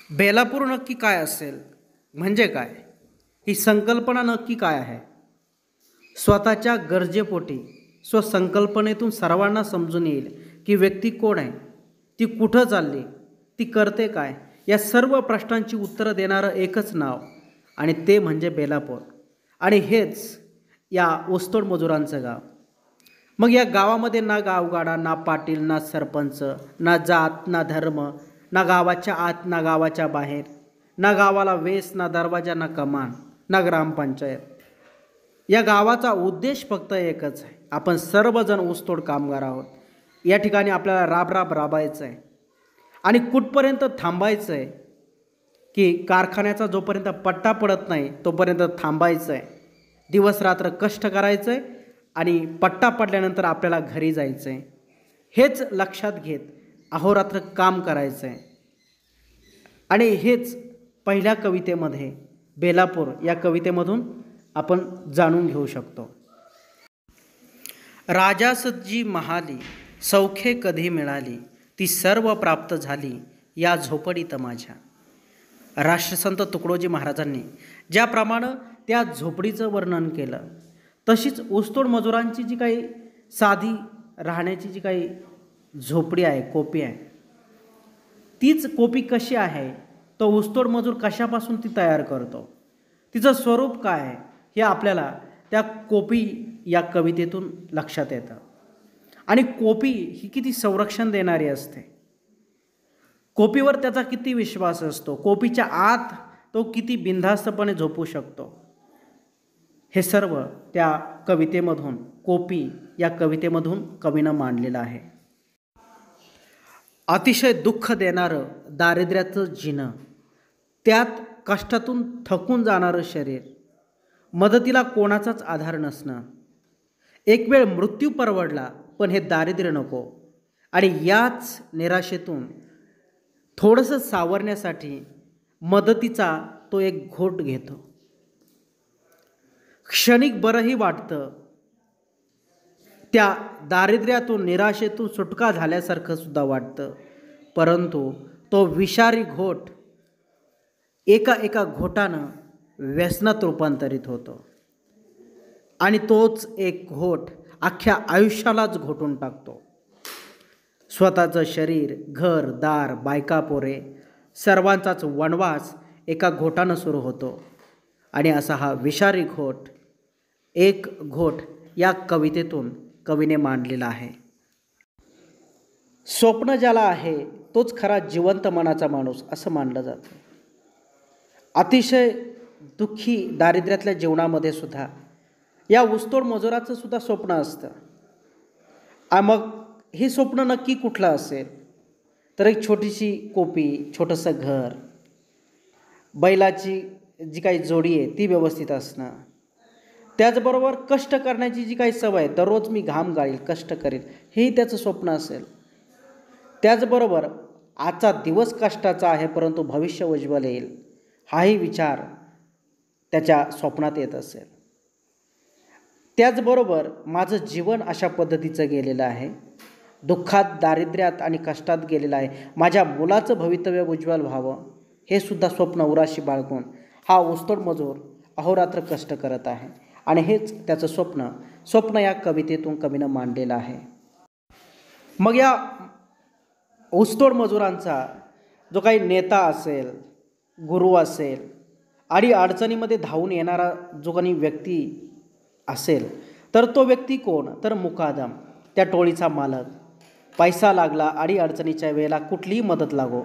बेलापूर नक्की काय असेल, म्हणजे काय, ही संकल्पना नक्की काय आहे? स्वतःच्या गरजेपोटी स्वसंकल्पनेतून सर्वांना समजून येईल की व्यक्ती कोण आहे, ती कुठं चालली, ती करते काय, या सर्व प्रश्नांची उत्तरं देणारं एकच नाव, आणि ते म्हणजे बेलापूर. आणि हेच या ऊसतोड मजुरांचं गाव. मग या गावामध्ये ना गावगाडा, ना पाटील, ना सरपंच, ना जात, ना धर्म, ना गावाच्या आत, ना गावाच्या बाहेर, ना गावाला वेस, ना दरवाजा, ना कमान, ना ग्रामपंचायत. या गावाचा उद्देश फक्त एकच आहे, आपण सर्वजण ऊसतोड कामगार आहोत. या ठिकाणी आपल्याला राब राबायचं आहे आणि कुठपर्यंत थांबायचं आहे की कारखान्याचा जोपर्यंत पट्टा पडत नाही तोपर्यंत थांबायचं आहे. दिवस रात्र कष्ट करायचं आहे आणि पट्टा पडल्यानंतर आपल्याला घरी जायचं आहे. हेच लक्षात घेत अहोरात्र काम करायचं आहे. आणि हेच पहिल्या कवितेमध्ये, बेलापूर या कवितेमधून आपण जाणून घेऊ शकतो. राजास जी महाली, सौखे कधी मिळाली, ती सर्व प्राप्त झाली या झोपडीत माझ्या. राष्ट्रसंत तुकडोजी महाराजांनी ज्याप्रमाणे त्या झोपडीचं वर्णन केलं, तशीच ऊसतोड मजुरांची जी काही साधी राहण्याची जी काही झोपडी आहे, कोपी आहे, तीच कोपी कशी आहे, तो ऊसतोड मजूर कशापासून ती तयार करतो, तिचं स्वरूप काय आहे, हे आपल्याला त्या कोपी या कवितेतून लक्षात येतं. आणि कोपी ही किती संरक्षण देणारी असते, कोपीवर त्याचा किती विश्वास असतो, कोपीच्या आत तो किती बिनधास्तपणे झोपू शकतो, हे सर्व त्या कवितेमधून, कोपी या कवितेमधून कवीनं मांडलेलं आहे. अतिशय दुःख देणारं दारिद्र्याचं जिणं, त्यात कष्टातून थकून जाणारं शरीर, मदतीला कोणाचाच आधार नसणं, एक वेळ मृत्यू परवडला पण हे दारिद्र्य नको. आणि याच निराशेतून थोडंसं सावरण्यासाठी मदतीचा तो एक घोट घेतो. क्षणिक बरंही वाटतं, त्या दारिद्र्यातून, निराशेतून सुटका झाल्यासारखं सुद्धा वाटतं, परंतु तो विषारी घोट एका घोटानं व्यसनात रूपांतरित होतो. आणि तोच एक घोट अख्ख्या आयुष्यालाच घोटून टाकतो. स्वतःचं शरीर, घर दार, बायका पोरे, सर्वांचाच वनवास एका घोटानं सुरू होतो. आणि असा हा विषारी घोट, एक घोट या कवितेतून कवीने मांडलेला आहे. स्वप्न ज्याला आहे तोच खरा जिवंत मनाचा माणूस असं मानलं जातं. अतिशय दुःखी दारिद्र्यातल्या जीवनामध्ये सुद्धा या ऊसतोड मजुराचं सुद्धा स्वप्न असतं. मग हे स्वप्न नक्की कुठलं असेल, तर एक छोटीशी कोपी, छोटंसं घर, बैलाची जी काही जोडी आहे ती व्यवस्थित असणं, त्याचबरोबर कष्ट करण्याची जी काही सवय, दररोज मी घाम गाळील, कष्ट करेल, हेही त्याचं स्वप्न असेल. त्याचबरोबर आजचा दिवस कष्टाचा आहे परंतु भविष्य उज्ज्वल येईल, हाही विचार त्याच्या स्वप्नात येत असेल. त्याचबरोबर माझं जीवन अशा पद्धतीचं गेलेलं आहे, दुःखात, दारिद्र्यात आणि कष्टात गेलेलं आहे, माझ्या मुलाचं भवितव्य उज्ज्वल व्हावं, हे सुद्धा स्वप्न उराशी बाळगून हा ऊसतोड मजूर अहोरात्र कष्ट करत आहे. आणि हेच त्याचं स्वप्न या कवितेतून कवीनं मांडलेलं आहे. मग या ऊसतोड मजुरांचा जो काही नेता असेल, गुरु असेल, आणि अडचणीमध्ये धावून येणारा जो काही व्यक्ती असेल, तर तो व्यक्ती कोण, तर मुकादम, त्या टोळीचा मालक. पैसा लागला, आणि अडचणीच्या वेळेला कुठलीही मदत लागो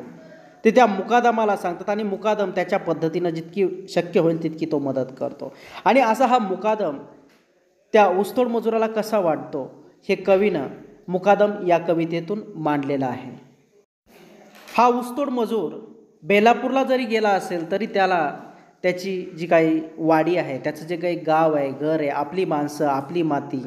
ते त्या मुकादमाला सांगतात, आणि मुकादम त्याच्या पद्धतीनं जितकी शक्य होईल तितकी तो मदत करतो. आणि असा हा मुकादम त्या ऊसतोड मजुराला कसा वाटतो, हे कवीनं मुकादम या कवितेतून मांडलेलं आहे. हा ऊसतोड मजूर बेलापूरला जरी गेला असेल तरी त्याला त्याची जी काही वाडी आहे, त्याचं जे काही गाव आहे, घर आहे, आपली माणसं, आपली माती,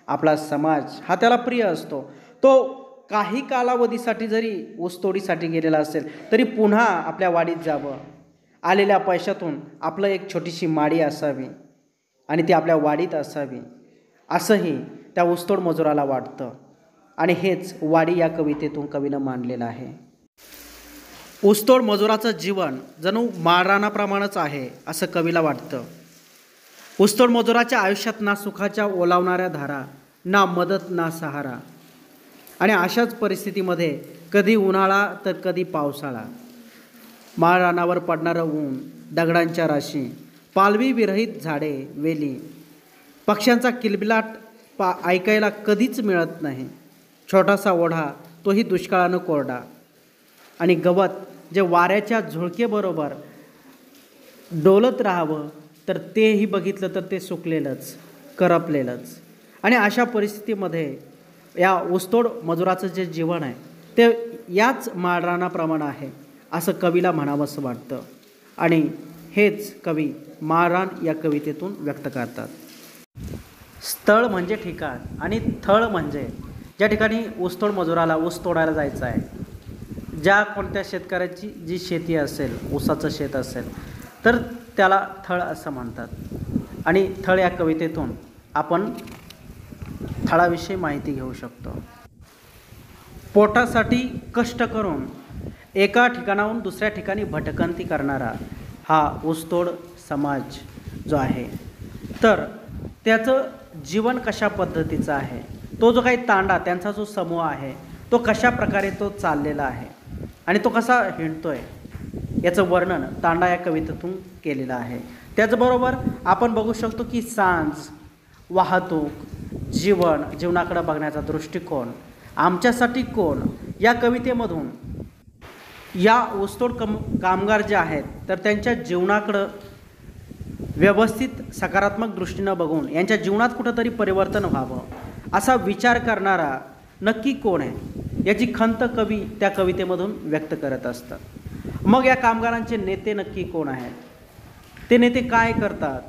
आपला समाज हा त्याला प्रिय असतो. तो काही कालावधीसाठी जरी ऊसतोडीसाठी गेलेला असेल तरी पुन्हा आपल्या वाडीत जावं, आलेल्या पैशातून आपलं एक छोटीशी माडी असावी आणि ती आपल्या वाडीत असावी, असंही त्या ऊसतोड मजुराला वाटतं. आणि हेच वाडी या कवितेतून कवीनं मांडलेलं आहे. ऊसतोड मजुराचं जीवन जणू माळरानाप्रमाणेच आहे असं कवीला वाटतं. ऊसतोड मजुराच्या आयुष्यात ना सुखाच्या ओलावणाऱ्या धारा, ना मदत, ना सहारा. आणि अशाच परिस्थितीमध्ये कधी उन्हाळा तर कधी पावसाळा. माळरानावर पडणारं ऊन, दगडांच्या राशी, पालवी विरहित झाडे, वेली, पक्ष्यांचा किलबिलाट ऐकायला कधीच मिळत नाही. छोटासा ओढा, तोही दुष्काळानं कोरडा. आणि गवत जे वाऱ्याच्या झुळकेबरोबर डोलत राहावं तर तेही बघितलं तर ते सुकलेलंच, करपलेलंच. आणि अशा परिस्थितीमध्ये या ऊसतोड मजुराचं जे जीवन आहे ते याच माळरानाप्रमाणे आहे असं कवीला म्हणावंसं वाटतं. आणि हेच कवी माळरान या कवितेतून व्यक्त करतात. स्थळ म्हणजे ठिकाण आणि थळ म्हणजे ज्या ठिकाणी ऊसतोड मजुराला ऊस तोडायला जायचं आहे, ज्या कोणत्या शेतकऱ्याची जी शेती असेल, ऊसाचं शेत असेल तर त्याला थळ असं म्हणतात. आणि थळ या कवितेतून आपण थळाविषयी माहिती घेऊ शकतो. पोटासाठी कष्ट करून एका ठिकाणाहून दुसऱ्या ठिकाणी भटकंती करणारा हा ऊसतोड समाज जो आहे तर त्याचं जीवन कशा पद्धतीचं आहे, तो जो काही तांडा त्यांचा जो समूह आहे तो कशा प्रकारे तो चाललेला आहे आणि तो कसा हिंडतोय याचं वर्णन तांडा या कवितेतून केलेलं आहे. त्याचबरोबर आपण बघू शकतो की सांज, वाहतूक, जीवनाकडे बघण्याचा दृष्टिकोन, आमच्यासाठी कोण या कवितेमधून या ऊसतोड कामगार जे आहेत तर त्यांच्या जीवनाकडं व्यवस्थित सकारात्मक दृष्टीनं बघून यांच्या जीवनात कुठंतरी परिवर्तन व्हावं असा विचार करणारा नक्की कोण आहे याची खंत कवी त्या कवितेमधून व्यक्त करत असतात. मग या कामगारांचे नेते नक्की कोण आहेत, ते नेते काय करतात,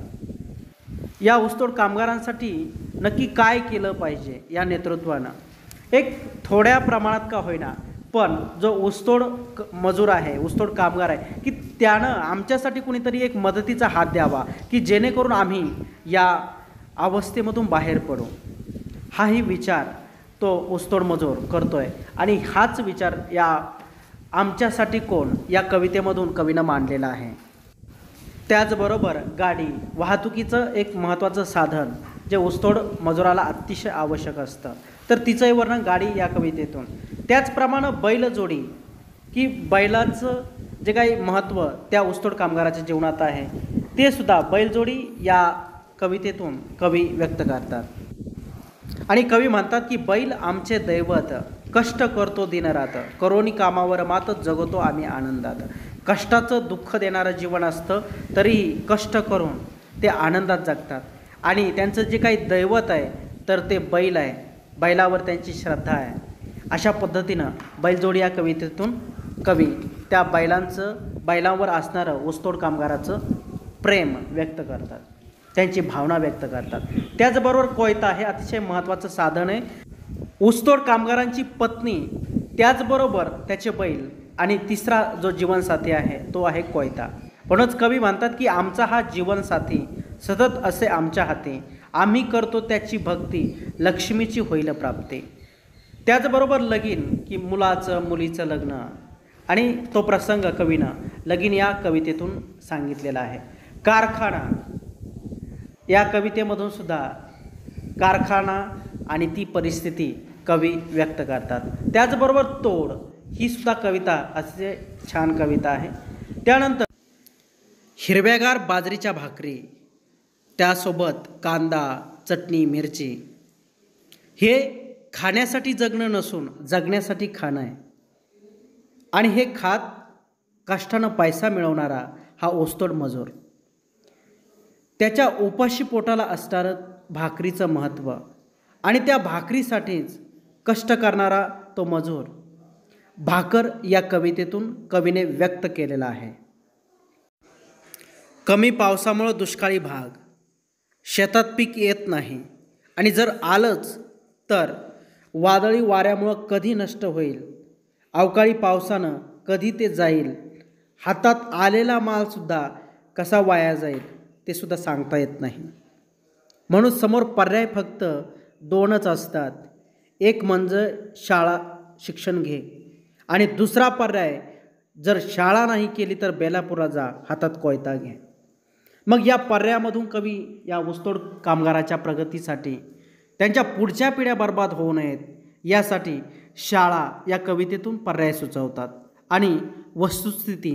या ऊसतोड कामगारांसाठी नक्की काय केलं पाहिजे या नेतृत्वानं. एक थोड्या प्रमाणात का होईना पण जो ऊसतोड मजूर आहे, ऊसतोड कामगार आहे की त्यानं आमच्यासाठी कुणीतरी एक मदतीचा हात द्यावा की जेणेकरून आम्ही या अवस्थेमधून बाहेर पडू, हाही विचार तो ऊसतोड मजूर करतोय. आणि हाच विचार या आमच्यासाठी कोण या कवितेमधून कवीनं मांडलेला आहे. त्याचबरोबर गाडी, वाहतुकीचं एक महत्त्वाचं साधन जे ऊसतोड मजुराला अतिशय आवश्यक असतं तर तिचंही वर्णन गाडी या कवितेतून. त्याचप्रमाणे बैलजोडी की बैलाचं जे काही महत्त्व त्या ऊसतोड कामगाराच्या जीवनात आहे ते सुद्धा बैलजोडी या कवितेतून कवी व्यक्त करतात. आणि कवी म्हणतात की बैल आमचे दैवत, कष्ट करतो दिनरात, करोनी कामावर मात जगतो आम्ही आनंदात. कष्टाचं दुःख देणारं जीवन असतं तरीही कष्ट करून ते आनंदात जगतात. आणि त्यांचं जे काही दैवत आहे तर ते बैल आहे, बैलावर त्यांची श्रद्धा आहे. अशा पद्धतीनं बैलजोडी या कवितेतून कवी त्या बैलांवर असणारं ऊसतोड कामगाराचं प्रेम व्यक्त करतात, त्यांची भावना व्यक्त करतात. त्याचबरोबर कोयता हे अतिशय महत्त्वाचं साधन आहे. ऊसतोड कामगारांची पत्नी, त्याचबरोबर त्याचे बैल आणि तिसरा जो जीवनसाथी आहे तो आहे कोयता. म्हणूनच कवी म्हणतात की आमचा हा जीवनसाथी सतत असे आमच्या हाती, आम्ही करतो त्याची भक्ती, लक्ष्मीची होईल प्राप्ती. त्याचबरोबर लगीन की मुलाचं मुलीचं लग्न आणि तो प्रसंग कवीनं लगीन या कवितेतून सांगितलेला आहे. कारखाना या कवितेमधून सुद्धा कारखाना आणि ती परिस्थिती कवी व्यक्त करतात. त्याचबरोबर तोड ही सुद्धा कविता अतिशय छान कविता आहे. त्यानंतर हिरव्यागार बाजरीच्या भाकरी, त्यासोबत कांदा, चटणी, मिरची, हे खाण्यासाठी जगणं नसून जगण्यासाठी खाणं आहे. आणि हे खात कष्टानं पैसा मिळवणारा हा ऊसतोड मजूर, त्याच्या उपाशी पोटाला असणारं भाकरीचं महत्त्व आणि त्या भाकरीसाठीच कष्ट करणारा तो मजूर, भाकर या कवितेतून कवीने व्यक्त केलेला आहे. कमी पावसामुळं दुष्काळी भाग, शेतात पीक येत नाही आणि जर आलंच तर वादळी वाऱ्यामुळं कधी नष्ट होईल, अवकाळी पावसानं कधी ते जाईल, हातात आलेला मालसुद्धा कसा वाया जाईल ते सुद्धा सांगता येत नाही. म्हणून समोर पर्याय फक्त दोनच असतात. एक म्हणजे शाळा शिक्षण घे आणि दुसरा पर्याय जर शाळा नाही केली तर बेलापूरला जा, हातात कोयता घे. मग या पर्यायामधून कवी या ऊसतोड कामगाराच्या प्रगतीसाठी, त्यांच्या पुढच्या पिढ्या बर्बाद होऊ नयेत यासाठी शाळा या कवितेतून पर्याय सुचवतात. आणि वस्तुस्थिती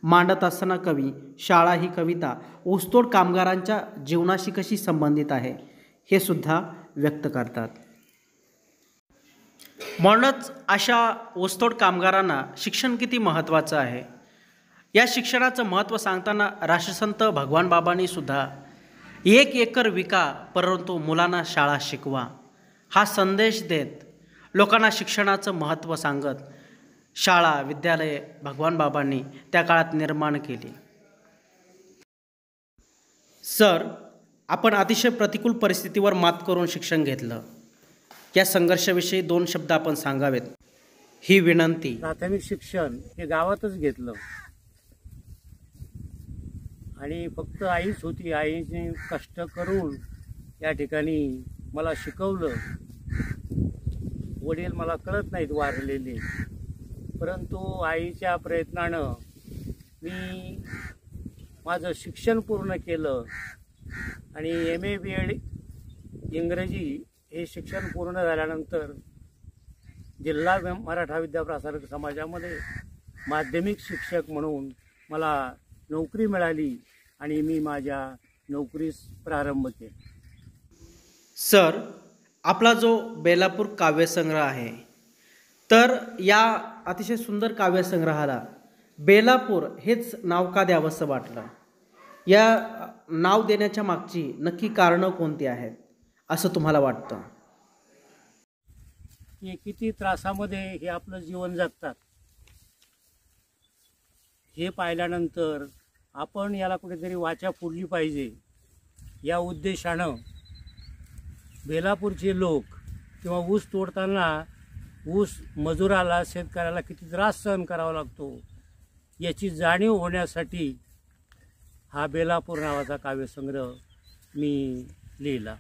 मांडत असताना कवी शाळा ही कविता ऊसतोड कामगारांच्या जीवनाशी कशी संबंधित आहे हे सुद्धा व्यक्त करतात. म्हणूनच अशा ऊसतोड कामगारांना शिक्षण किती महत्त्वाचं आहे या शिक्षणाचं महत्त्व सांगताना राष्ट्रसंत भगवान बाबांनी सुद्धा 1 एकर विका परंतु मुलांना शाळा शिकवा हा संदेश देत लोकांना शिक्षणाचं महत्त्व सांगत शाळा विद्यालये भगवान बाबांनी त्या काळात निर्माण केली. सर, आपण अतिशय प्रतिकूल परिस्थितीवर मात करून शिक्षण घेतलं. या संघर्षाविषयी 2 शब्द आपण सांगावेत ही विनंती. प्राथमिक शिक्षण हे गावातच घेतलं आणि फक्त आईच होती. आईने कष्ट करून या ठिकाणी मला शिकवलं. वडील मला कळत नाहीत वारलेले, परंतु आईच्या प्रयत्नानं मी माझं शिक्षण पूर्ण केलं आणि MA BEd इंग्रजी हे शिक्षण पूर्ण झाल्यानंतर जिल्हा मराठा विद्याप्रसारक समाजामध्ये माध्यमिक शिक्षक म्हणून मला नोकरी मिळाली आणि मी माझ्या नोकरीस प्रारंभ केला. सर, आपला जो बेलापूर काव्यसंग्रह आहे, तर या अतिशय सुंदर काव्यसंग्रहाला बेलापूर हेच नाव का द्यावंसं वाटलं? या नाव देण्याच्या मागची नक्की कारणं कोणती आहेत असं तुम्हाला वाटतं? की किती त्रासामध्ये हे आपलं जीवन जगतात हे पाहिल्यानंतर आपण याला कुठेतरी वाचा फोडली पाहिजे या उद्देशानं बेलापूरचे लोक किंवा ऊस तोडताना ऊस मजुराला, शेतकऱ्याला किती त्रास सहन करावा लागतो याची जाणीव होण्यासाठी हा बेलापूर नावाचा काव्यसंग्रह मी लिहिला.